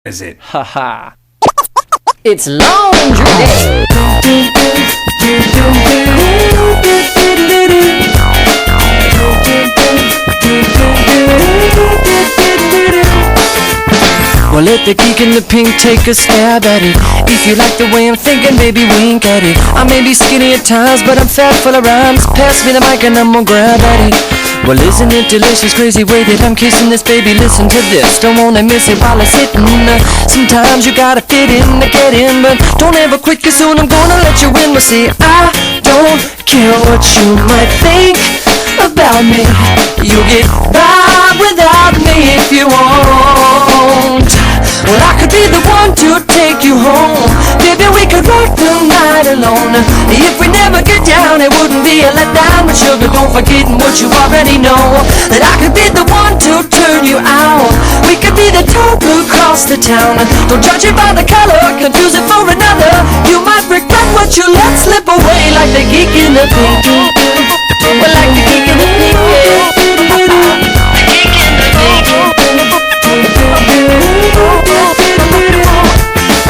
is it? Haha. It's laundry day. Well, let the geek in the pink take a stab at it. If you like the way I'm thinking, baby, wink at it. I may be skinny at times, but I'm fat full of rhymes. Pass me the mic and I'm gonna grab at it. Well, isn't it delicious, crazy way that I'm kissing this, baby? Listen to this, don't wanna miss it while it's hitting. Sometimes you gotta fit in to get in, but don't ever quit, 'cause soon I'm gonna let you in. Well, see, I don't care what you might think about me. You get by without me if you want. Well, I could be the one to take you home. Baby, we could rock the night alone. If we never get down, it wouldn't be a letdown. But sugar, don't forget what you already know, that I could be the one to turn you out. We could be the talk across the town. Don't judge it by the color, confuse it for another. You might regret what you let slip away, like the geek in the pink. Well, like the geek in the pink, yeah. The geek in the pink.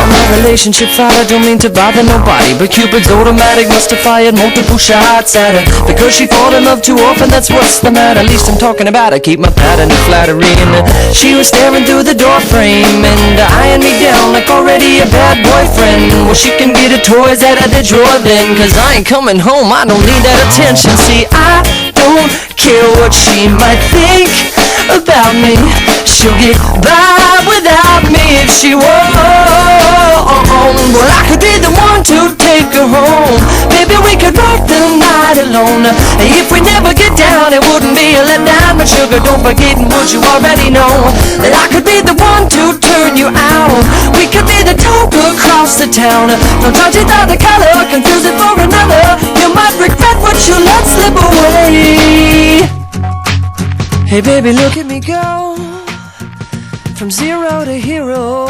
My relationship fire, don't mean to bother nobody, but Cupid's automatic must have fired multiple shots at her, because she fall in love too often, that's what's the matter. At least I'm talking about her, keep my pattern of flattery. And she was staring through the door frame and eyeing me down like already a bad boyfriend. Well, she can get her toys out of the drawer then, 'cause I ain't coming home, I don't need that attention. See, I don't care what she might think about me. She'll get by without me if she won't. Well, I could be the one to take her home. Baby, we could rock the night alone. If we never get down, it wouldn't be a letdown. But sugar, don't forget what you already know, that I could be the one to turn you out. We could be the talk across the town. Don't judge it by the color, confuse it for another. You might regret what you let slip away. Hey baby, look at me go, from zero to hero.